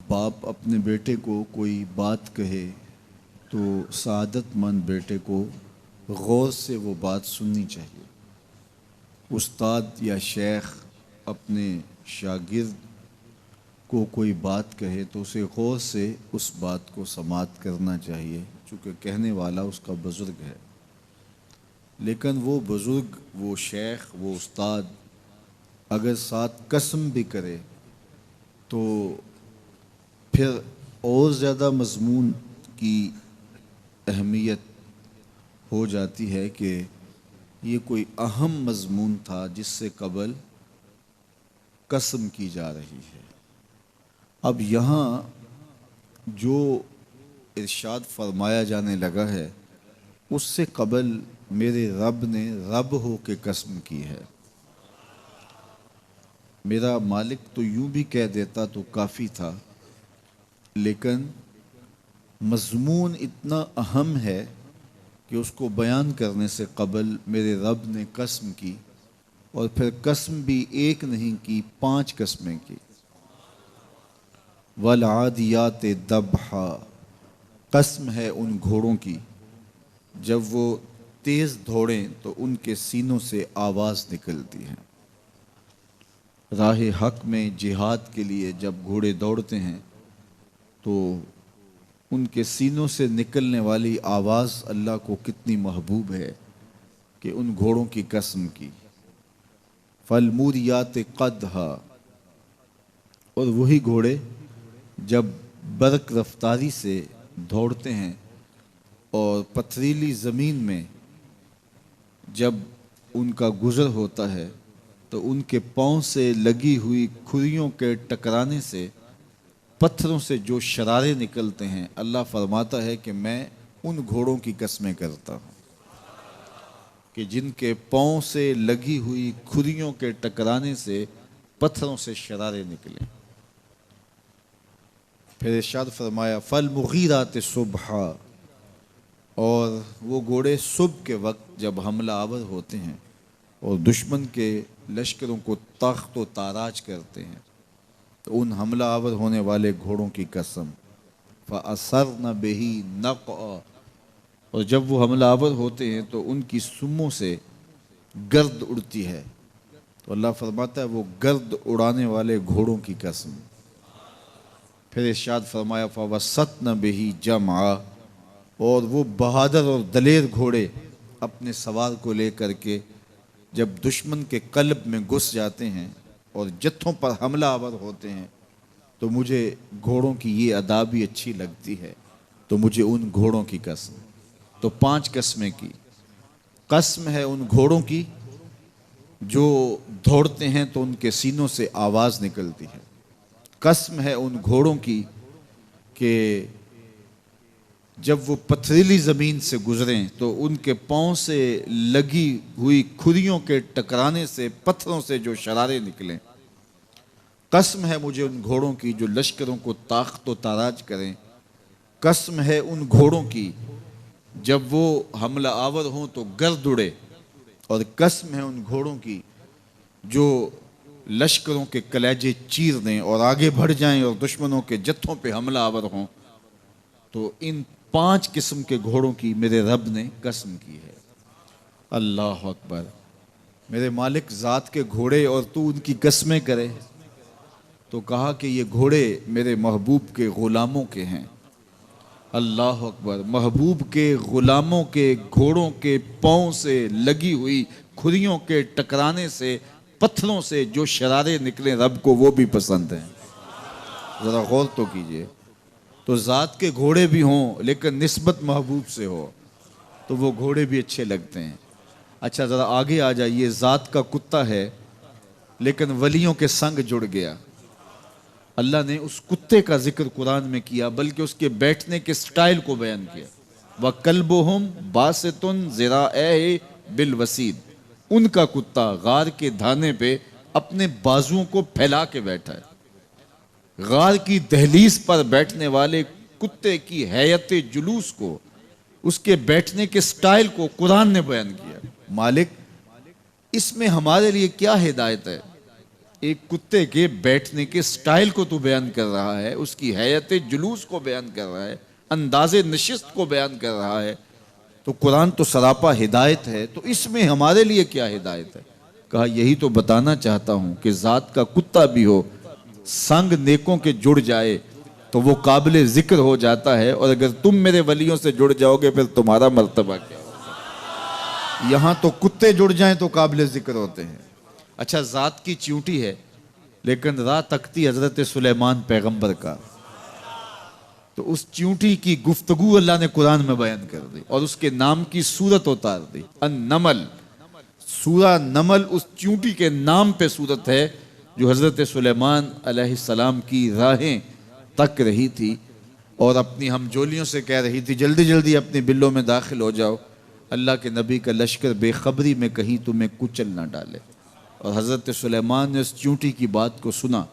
باپ اپنے بیٹے کو کوئی بات کہے تو سعادت مند بیٹے کو غور سے وہ بات سننی چاہیے۔ استاد یا شیخ اپنے شاگرد کو کوئی بات کہے تو اسے غور سے اس بات کو سماعت کرنا چاہیے، چونکہ کہنے والا اس کا بزرگ ہے۔ لیکن وہ بزرگ، وہ شیخ، وہ استاد اگر ساتھ قسم بھی کرے تو پھر اور زیادہ مضمون کی اہمیت ہو جاتی ہے کہ یہ کوئی اہم مضمون تھا جس سے قبل قسم کی جا رہی ہے۔ اب یہاں جو ارشاد فرمایا جانے لگا ہے اس سے قبل میرے رب نے رب ہو کے قسم کی ہے۔ میرا مالک تو یوں بھی کہہ دیتا تو کافی تھا، لیکن مضمون اتنا اہم ہے کہ اس کو بیان کرنے سے قبل میرے رب نے قسم کی، اور پھر قسم بھی ایک نہیں کی، 5 قسمیں کی۔ والعادیات ضبحا، قسم ہے ان گھوڑوں کی جب وہ تیز دوڑیں تو ان کے سینوں سے آواز نکلتی ہے۔ راہ حق میں جہاد کے لیے جب گھوڑے دوڑتے ہیں تو ان کے سینوں سے نکلنے والی آواز اللہ کو کتنی محبوب ہے کہ ان گھوڑوں کی قسم کی۔ فالموریات قدحا، اور وہی گھوڑے جب برق رفتاری سے دوڑتے ہیں اور پتھریلی زمین میں جب ان کا گزر ہوتا ہے تو ان کے پاؤں سے لگی ہوئی کھریوں کے ٹکرانے سے، پتھروں سے جو شرارے نکلتے ہیں، اللہ فرماتا ہے کہ میں ان گھوڑوں کی قسمیں کرتا ہوں کہ جن کے پاؤں سے لگی ہوئی کھریوں کے ٹکرانے سے پتھروں سے شرارے نکلیں۔ پھر ارشاد فرمایا فالمغیرات صبحا، اور وہ گھوڑے صبح کے وقت جب حملہ آور ہوتے ہیں اور دشمن کے لشکروں کو تخت و تاراج کرتے ہیں تو ان حملہ آور ہونے والے گھوڑوں کی قسم۔ فَأَثَرْنَ بِهِ نَقْعًا، اور جب وہ حملہ آور ہوتے ہیں تو ان کی سموں سے گرد اڑتی ہے، تو اللہ فرماتا ہے وہ گرد اڑانے والے گھوڑوں کی قسم۔ پھر ارشاد فرمایا فَوَسَّطْنَ بِهِ جَمْعًا، اور وہ بہادر اور دلیر گھوڑے اپنے سوار کو لے کر کے جب دشمن کے قلب میں گھس جاتے ہیں اور جتھوں پر حملہ آور ہوتے ہیں تو مجھے گھوڑوں کی یہ ادا بھی اچھی لگتی ہے، تو مجھے ان گھوڑوں کی قسم۔ تو 5 قسمیں کی۔ قسم ہے ان گھوڑوں کی جو دوڑتے ہیں تو ان کے سینوں سے آواز نکلتی ہے۔ قسم ہے ان گھوڑوں کی کہ جب وہ پتھریلی زمین سے گزریں تو ان کے پاؤں سے لگی ہوئی کھریوں کے ٹکرانے سے پتھروں سے جو شرارے نکلیں۔ قسم ہے مجھے ان گھوڑوں کی جو لشکروں کو تاخت و تاراج کریں۔ قسم ہے ان گھوڑوں کی جب وہ حملہ آور ہوں تو گرد اڑے، اور قسم ہے ان گھوڑوں کی جو لشکروں کے کلیجے چیر دیں اور آگے بڑھ جائیں اور دشمنوں کے جتھوں پہ حملہ آور ہوں۔ تو ان 5 قسم کے گھوڑوں کی میرے رب نے قسم کی ہے۔ اللہ اکبر! میرے مالک ذات کے گھوڑے اور تو ان کی قسمیں کرے، تو کہا کہ یہ گھوڑے میرے محبوب کے غلاموں کے ہیں۔ اللہ اکبر! محبوب کے غلاموں کے گھوڑوں کے پاؤں سے لگی ہوئی کھریوں کے ٹکرانے سے، پتھروں سے جو شرارے نکلیں، رب کو وہ بھی پسند ہیں۔ ذرا غور تو کیجئے۔ تو ذات کے گھوڑے بھی ہوں لیکن نسبت محبوب سے ہو تو وہ گھوڑے بھی اچھے لگتے ہیں۔ اچھا ذرا آگے آ جائیے، ذات کا کتا ہے لیکن ولیوں کے سنگ جڑ گیا۔ اللہ نے اس کتے کا ذکر قرآن میں کیا، بلکہ اس کے بیٹھنے کے سٹائل کو بیان کیا۔ وَكَلْبُهُمْ بَاسِطٌ ذِرَاعَيْهِ بِالْوَسِيدِ، ان کا کتا غار کے دھانے پہ اپنے بازوؤں کو پھیلا کے بیٹھا ہے۔ غار کی دہلیز پر بیٹھنے والے کتے کی حیت جلوس کو، اس کے بیٹھنے کے سٹائل کو قرآن نے بیان کیا۔ مالک اس میں ہمارے لیے کیا ہدایت ہے؟ ایک کتے کے بیٹھنے کے سٹائل کو تو بیان کر رہا ہے، اس کی حیت جلوس کو بیان کر رہا ہے، انداز نشست کو بیان کر رہا ہے، تو قرآن تو سراپا ہدایت ہے، تو اس میں ہمارے لیے کیا ہدایت ہے؟ کہا یہی تو بتانا چاہتا ہوں کہ ذات کا کتا بھی ہو، سنگ نیکوں کے جڑ جائے تو وہ قابل ذکر ہو جاتا ہے، اور اگر تم میرے ولیوں سے جڑ جاؤ گے پھر تمہارا مرتبہ کیا ہوگا؟ یہاں تو کتے جڑ جائیں تو قابل ذکر ہوتے ہیں۔ اچھا، ذات کی چیونٹی ہے لیکن راہ تکتی حضرت سلیمان پیغمبر کا، تو اس چیونٹی کی گفتگو اللہ نے قرآن میں بیان کر دی اور اس کے نام کی صورت اتار دی۔ النمل، سورہ نمل اس چیونٹی کے نام پہ صورت ہے جو حضرت سلیمان علیہ السلام کی راہیں تک رہی تھی اور اپنی ہمجولیوں سے کہہ رہی تھی جلدی جلدی اپنی بلوں میں داخل ہو جاؤ، اللہ کے نبی کا لشکر بے خبری میں کہیں تمہیں کچل نہ ڈالے۔ اور حضرت سلیمان نے اس چیونٹی کی بات کو سنا،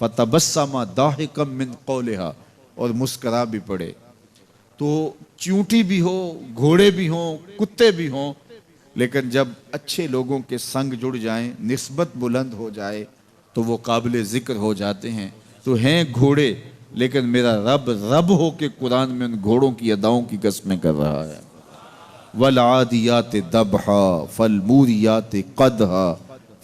فَتَبَسَّمَ ضَاحِكًا مِّن قَوْلِهَا، اور مسکرا بھی پڑے۔ تو چیونٹی بھی ہو، گھوڑے بھی ہوں، کتے بھی ہوں، لیکن جب اچھے لوگوں کے سنگ جڑ جائیں، نسبت بلند ہو جائے تو وہ قابل ذکر ہو جاتے ہیں۔ تو ہیں گھوڑے لیکن میرا رب رب ہو کے قرآن میں ان گھوڑوں کی اداؤں کی قسمیں کر رہا ہے۔ وَالْعَادِيَاتِ ضَبْحًا فَالْمُورِيَاتِ قَدْحًا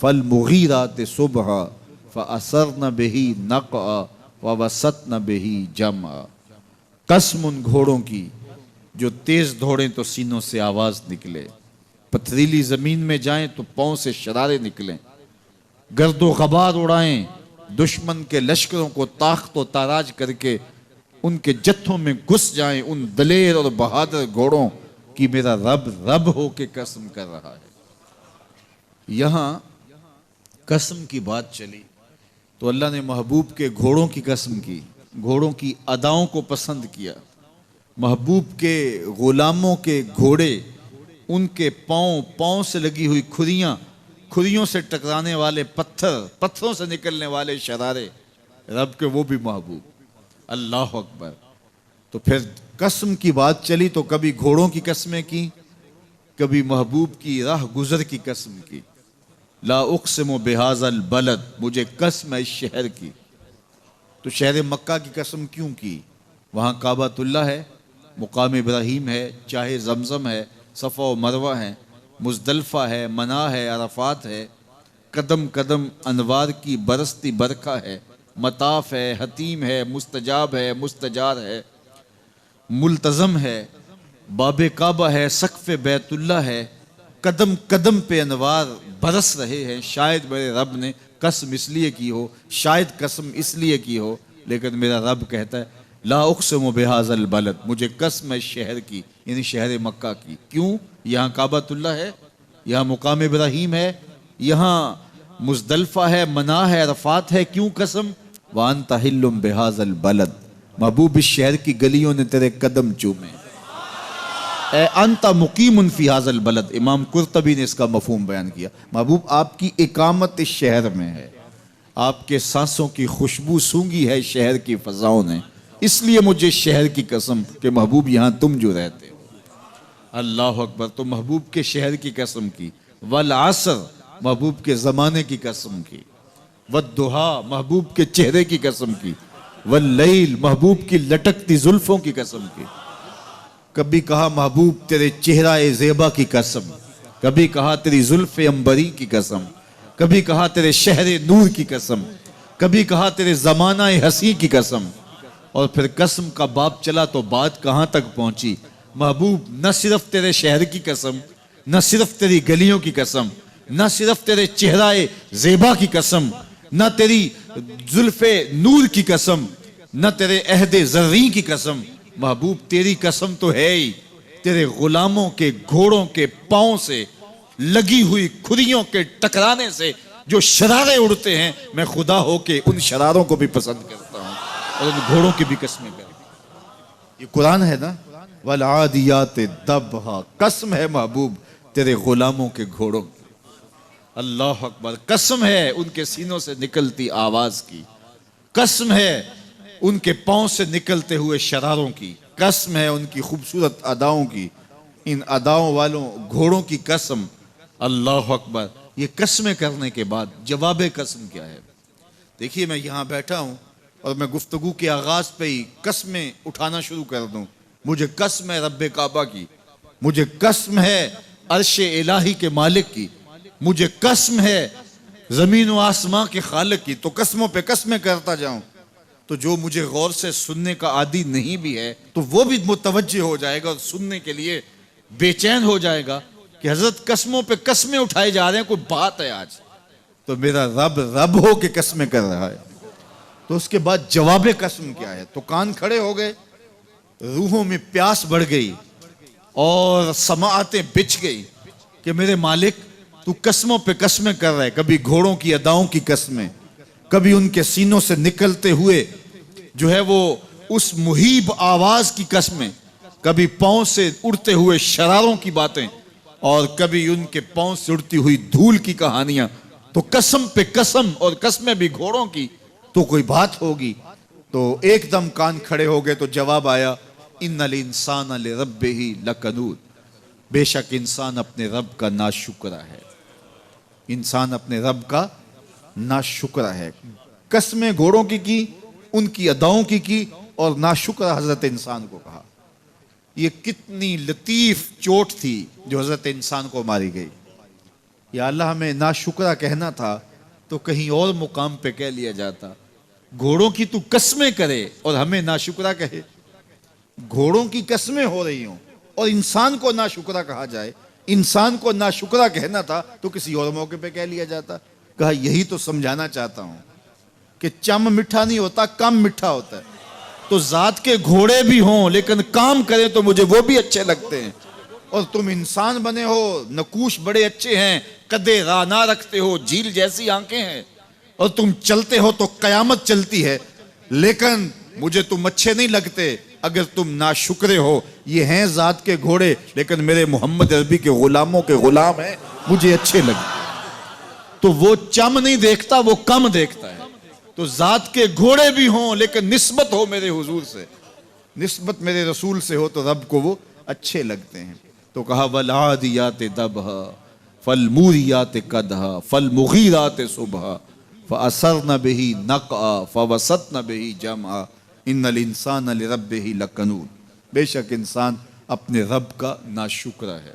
فَالْمُغِيرَاتِ صُبْحًا فَأَثَرْنَ بِهِ نَقْعًا وَوَسَطْنَ بِهِ جَمْعًا۔ قسم ان گھوڑوں کی جو تیز دوڑیں تو سینوں سے آواز نکلے، پتھریلی زمین میں جائیں تو پاؤں سے شرارے نکلیں، گرد و غبار اڑائیں، دشمن کے لشکروں کو تاخت و تاراج کر کے ان کے جتھوں میں گھس جائیں، ان دلیر اور بہادر گھوڑوں کی میرا رب رب ہو کے قسم کر رہا ہے۔ یہاں قسم کی بات چلی تو اللہ نے محبوب کے گھوڑوں کی قسم کی، گھوڑوں کی اداؤں کو پسند کیا۔ محبوب کے غلاموں کے گھوڑے، ان کے پاؤں سے لگی ہوئی کھریوں سے ٹکرانے والے پتھروں سے نکلنے والے شرارے، رب کے وہ بھی محبوب۔ اللہ اکبر۔ تو پھر قسم کی بات چلی تو کبھی گھوڑوں کی قسمیں کی، کبھی محبوب کی راہ گزر کی قسم کی۔ لا اقسم بہذا البلد، مجھے قسم ہے اس شہر کی۔ تو شہر مکہ کی قسم کیوں کی؟ وہاں کعبۃ اللہ ہے، مقام ابراہیم ہے، چاہے زمزم ہے، صفا و مروہ ہے، مزدلفہ ہے، منا ہے، عرفات ہے، قدم قدم انوار کی برستی برکھا ہے، مطاف ہے، حتیم ہے، مستجاب ہے، مستجار ہے، ملتزم ہے، باب کعبہ ہے، سقف بیت اللہ ہے، قدم قدم پہ انوار برس رہے ہیں۔ شاید میرے رب نے قسم اس لیے کی ہو، شاید قسم اس لیے کی ہو، لیکن میرا رب کہتا ہے لا اقسم بہذا البلد، مجھے قسم ہے شہر کی، یعنی شہر مکہ کی۔ کیوں؟ یہاں کعبۃ اللہ ہے، یہاں مقام ابراہیم ہے، یہاں مزدلفہ ہے، منا ہے، عرفات ہے۔ کیوں قسم؟ وَأَنْتَ حِلٌّ بِهَذَا الْبَلَدِ، محبوب اس شہر کی گلیوں نے تیرے قدم چومے۔ اے انت مقیم فی هذا البلد، امام قرطبی نے اس کا مفہوم بیان کیا۔ محبوب آپ کی اقامت اس شہر میں ہے، آپ کے سانسوں کی خوشبو سونگی ہے شہر کی فضاؤں نے، اس لیے مجھے شہر کی قسم کہ محبوب یہاں تم جو رہتے ہو۔ اللہ اکبر۔ تو محبوب کے شہر کی قسم کی، والعصر، محبوب کے زمانے کی قسم کی، والضحیٰ، محبوب کے چہرے کی قسم کی، واللیل، محبوب کی لٹکتی زلفوں کی قسم کی۔ کبھی کہا محبوب تیرے چہرہ زیبا کی قسم، کبھی کہا تیری زلف عنبری کی قسم، کبھی کہا تیرے شہر نور کی قسم، کبھی کہا تیرے زمانہ حسین کی قسم۔ اور پھر قسم کا باب چلا تو بات کہاں تک پہنچی؟ محبوب نہ صرف تیرے شہر کی قسم، نہ صرف تیری گلیوں کی قسم، نہ صرف تیرے چہرہ زیبا کی قسم، نہ تیری زلف نور کی قسم، نہ تیرے عہد زرین کی قسم، محبوب تیری قسم تو ہے ہی تیرے غلاموں کے گھوڑوں کے پاؤں سے لگی ہوئی کھریوں کے ٹکرانے سے جو شرارے اڑتے ہیں، میں خدا ہو کے ان شراروں کو بھی پسند کرتا ہوں اور ان گھوڑوں کی بھی قسمیں کرتا ہوں۔ یہ قرآن ہے نا، والعادیات ضبحا، قسم ہے محبوب تیرے غلاموں کے گھوڑوں کی۔ اللہ اکبر۔ قسم ہے ان کے سینوں سے نکلتی آواز کی، قسم ہے ان کے پاؤں سے نکلتے ہوئے شراروں کی، قسم ہے ان کی خوبصورت اداؤں کی، ان اداؤں والوں گھوڑوں کی قسم۔ اللہ اکبر۔ یہ قسمیں کرنے کے بعد جواب قسم کیا ہے؟ دیکھیے میں یہاں بیٹھا ہوں اور میں گفتگو کے آغاز پہ ہی قسمیں اٹھانا شروع کر دوں. مجھے قسم ہے رب کعبہ کی، مجھے قسم ہے عرش الہی کے مالک کی، مجھے قسم ہے زمین و آسمان کے خالق کی. تو قسموں پہ قسمیں کرتا جاؤں تو جو مجھے غور سے سننے کا عادی نہیں بھی ہے تو وہ بھی متوجہ ہو جائے گا اور سننے کے لیے بے چین ہو جائے گا کہ حضرت قسموں پہ قسمیں اٹھائے جا رہے ہیں، کوئی بات ہے آج. تو میرا رب ہو کے قسمیں کر رہا ہے. تو اس کے بعد جواب قسم کیا ہے؟ تو کان کھڑے ہو گئے، روحوں میں پیاس بڑھ گئی اور سماعتیں بچھ گئی کہ میرے مالک تو قسموں پہ قسمیں کر رہا ہے. کبھی گھوڑوں کی اداؤں کی قسمیں، کبھی ان کے سینوں سے نکلتے ہوئے جو ہے وہ اس مہیب آواز کی قسمیں، کبھی پاؤں سے اڑتے ہوئے شراروں کی باتیں، اور کبھی ان کے پاؤں سے اڑتی ہوئی دھول کی کہانیاں. تو قسم پہ قسم، اور قسمیں بھی گھوڑوں کی، تو کوئی بات ہوگی. تو ایک دم کان کھڑے ہو گئے تو جواب آیا ان الانسان لربہ لکنود. بے شک انسان اپنے رب کا ناشکرا ہے، انسان اپنے رب کا ناشکرا ہے. قسمیں گھوڑوں کی ان کی اداؤں کی اور ناشکرا حضرت انسان کو کہا. یہ کتنی لطیف چوٹ تھی جو حضرت انسان کو ماری گئی. یا اللہ ہمیں ناشکرا کہنا تھا تو کہیں اور مقام پہ کہہ لیا جاتا. گھوڑوں کی تو قسمیں کرے اور ہمیں ناشکرا کہے. گھوڑوں کی قسمیں ہو رہی ہوں اور انسان کو ناشکرا کہا جائے. انسان کو ناشکرا کہنا تھا تو کسی اور موقع پہ کہہ لیا جاتا. کہا یہی تو سمجھانا چاہتا ہوں کہ چم میٹھا نہیں ہوتا، کم میٹھا ہوتا ہے. تو ذات کے گھوڑے بھی ہوں لیکن کام کریں تو مجھے وہ بھی اچھے لگتے ہیں. اور تم انسان بنے ہو، نقوش بڑے اچھے ہیں، قدے رانا رکھتے ہو، جھیل جیسی آنکھیں ہیں، اور تم چلتے ہو تو قیامت چلتی ہے، لیکن مجھے تم اچھے نہیں لگتے اگر تم ناشکرے ہو. یہ ہیں ذات کے گھوڑے لیکن میرے محمد عربی کے غلاموں کے غلام ہیں، مجھے اچھے لگتے. تو وہ چم نہیں دیکھتا، وہ کم دیکھتا ہے. تو ذات کے گھوڑے بھی ہوں لیکن نسبت ہو میرے حضور سے، نسبت میرے رسول سے ہو تو رب کو وہ اچھے لگتے ہیں. تو کہا والعادیات ضبحا فالموریات قدحا فالمغیرات صبحا فأثرن به نقعا فوسطن به جمعا ان الانسان لربہ لکنود. بے شک انسان اپنے رب کا ناشکرا ہے.